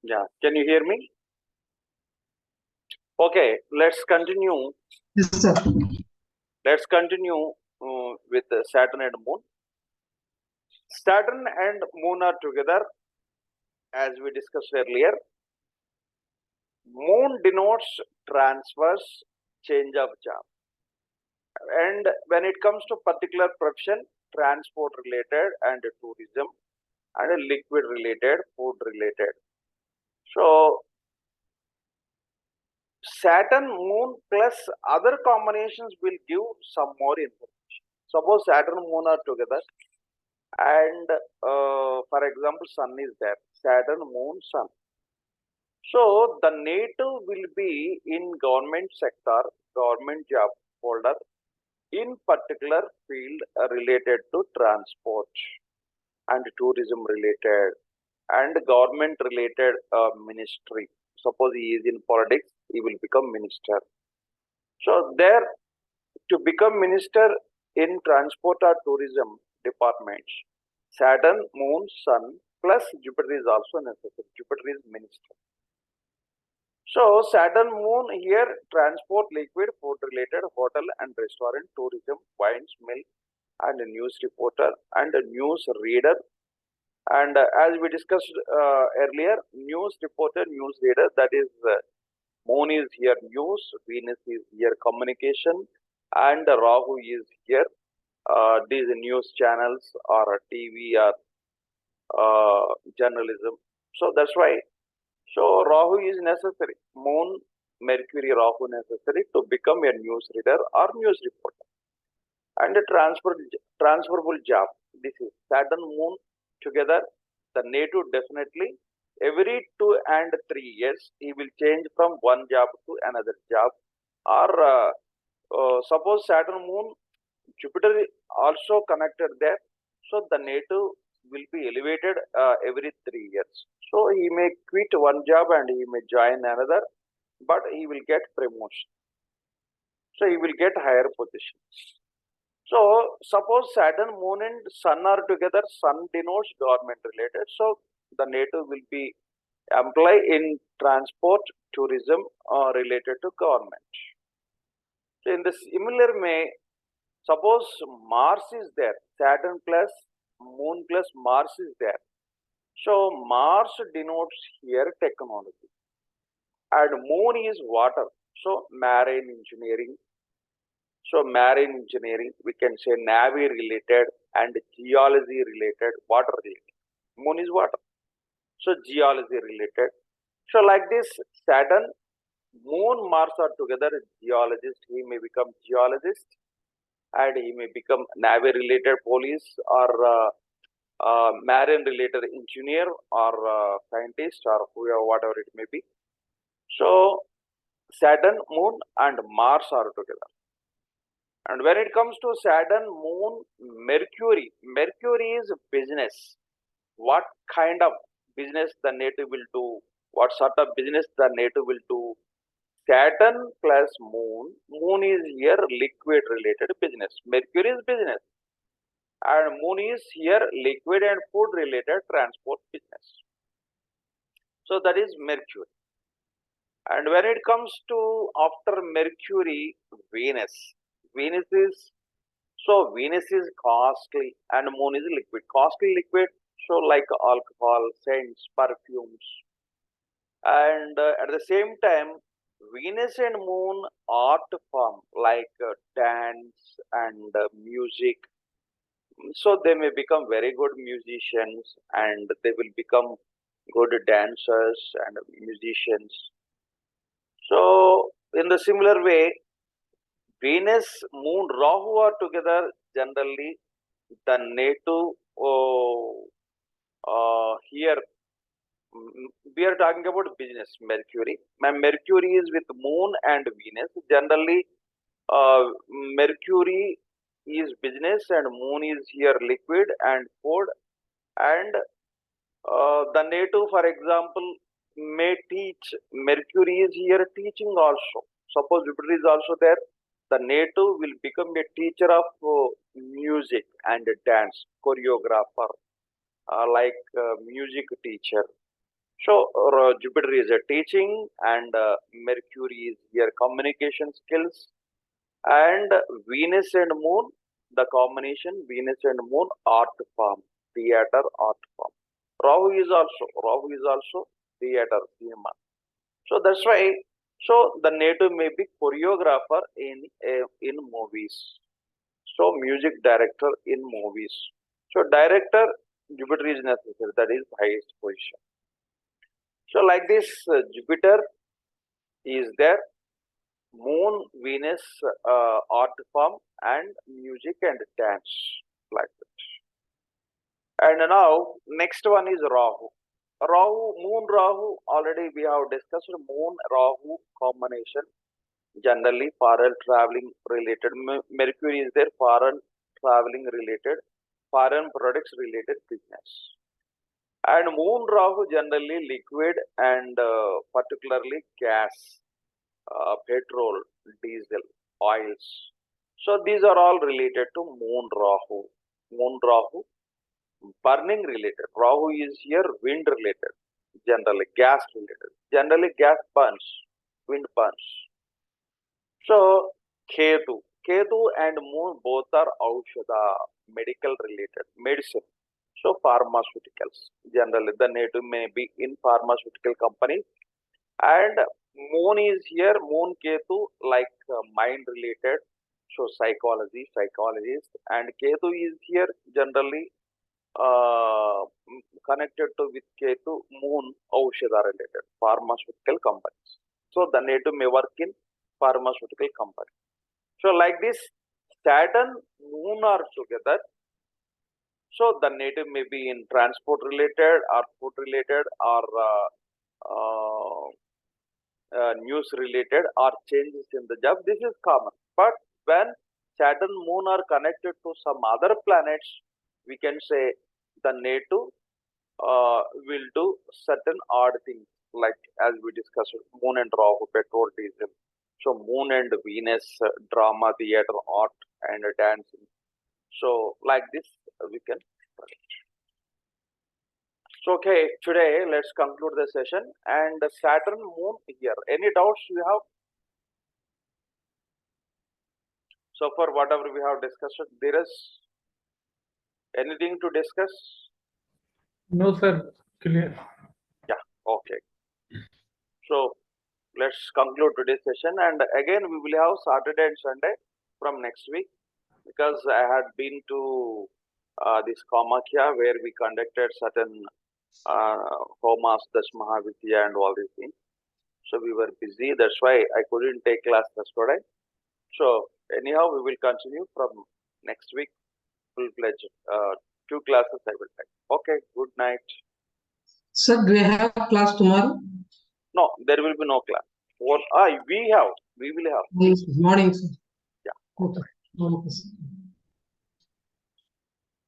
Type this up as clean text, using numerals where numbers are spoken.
Yeah, can you hear me? Okay, let's continue. Yes, sir. Let's continue with Saturn and Moon. Saturn and Moon are together, as we discussed earlier. Moon denotes transfers, change of job. And when it comes to particular profession, transport related and tourism and liquid related, food related. So Saturn, Moon plus other combinations will give some more information. Suppose Saturn, Moon are together, and for example, Sun is there. Saturn, Moon, Sun. So the native will be in government sector, government job holder, in particular field related to transport and tourism related and government related ministry. Suppose he is in politics, he will become minister. So there, to become minister in transport or tourism departments, Saturn, Moon, Sun plus Jupiter is also necessary. Jupiter is minister. So Saturn, Moon here, transport, liquid, food related, hotel and restaurant, tourism, wines, milk, and a news reporter and a news reader. And as we discussed earlier, news reporter, news reader, that is Moon is here news, Venus is here communication, and Rahu is here these news channels or TV or journalism. So that's why. So Rahu is necessary. Moon, Mercury, Rahu necessary to become a news reader or news reporter. And a transferable job. This is Saturn, Moon together. The native definitely every 2 and 3 years he will change from one job to another job. Or suppose Saturn, Moon, Jupiter also connected there. So the native will be elevated every 3 years. So he may quit one job and he may join another, but he will get promotion. So he will get higher position. So suppose Saturn, Moon and Sun are together, Sun denotes government related. So the native will be employed in transport, tourism related to government. So in the similar way, suppose Mars is there, Saturn plus Moon plus Mars is there. So Mars denotes here technology and Moon is water. So marine engineering. So marine engineering, we can say Navy related and geology related, water related. Moon is water. So geology related. So like this, Saturn, Moon, Mars are together, geologist, he may become geologist and he may become Navy related police or marine related engineer or scientist or whoever, whatever it may be. So Saturn, Moon and Mars are together. And when it comes to Saturn, Moon, Mercury, Mercury is business. What kind of business the native will do? What sort of business the native will do? Saturn plus Moon, Moon is here liquid related business. Mercury is business. And Moon is here liquid and food related transport business. So that is Mercury. And when it comes to after Mercury, Venus. Venus is Venus is costly and Moon is liquid. Costly liquid, so like alcohol, scents, perfumes. And at the same time, Venus and Moon art form like dance and music. So they may become very good musicians and they will become good dancers and musicians. So in the similar way, Venus, Moon, Rahu are together generally. The native here we are talking about business. Mercury. My Mercury is with Moon and Venus. Generally, Mercury is business and Moon is here liquid and food. And the native, for example, may teach. Mercury is here teaching also. Suppose Jupiter is also there. The native will become a teacher of music and dance, choreographer, like music teacher. So Jupiter is a teaching, and Mercury is your communication skills, and Venus and Moon, the combination Venus and Moon, art form, theater art form. Rahu is also theater cinema. So that's why. So the native may be choreographer in movies. So music director in movies. So director, Jupiter is necessary. That is highest position. So like this, Jupiter is there, Moon, Venus, art form, and music and dance, like that. And now next one is Rahu. Moon Rahu. Already we have discussed Moon Rahu combination. Generally, foreign traveling related. Mercury is there, foreign traveling related, foreign products related business. And Moon Rahu generally liquid and particularly gas, petrol, diesel, oils. So these are all related to Moon Rahu. Moon Rahu, burning related. Rahu is here wind related, generally gas related. Generally gas burns, wind burns. So Ketu and Moon both are Aushadha, medical related, medicine. So pharmaceuticals. Generally the native may be in pharmaceutical companies. And Moon is here, Moon Ketu, like mind related, so psychology, psychologist, and Ketu is here generally connected to with Ketu, Moon, Aushadha related, pharmaceutical companies. So the native may work in pharmaceutical company. So like this, Saturn, Moon are together. So the native may be in transport related or food related or news related or changes in the job. This is common. But when Saturn, Moon are connected to some other planets, we can say the native will do certain odd things, like as we discussed, Moon and Rahu, petrol, diesel. So Moon and Venus, drama, theater, art, and dancing. So like this, we can. So okay, today let's conclude the session. And Saturn, Moon here. Any doubts you have? So far, whatever we have discussed, there is anything to discuss? No, sir. Clear. Yeah. Okay. So let's conclude today's session, and again we will have Saturday and Sunday from next week, because I had been to this Kamakhya where we conducted certain Homas, Dashmahavidya and all these things. So we were busy. That's why I couldn't take class yesterday. So anyhow, we will continue from next week, full-fledged. 2 classes I will take. Okay, good night. Sir, do you have class tomorrow? No, there will be no class. We will have. Yes, morning, sir. Yeah. Okay. Okay, sir.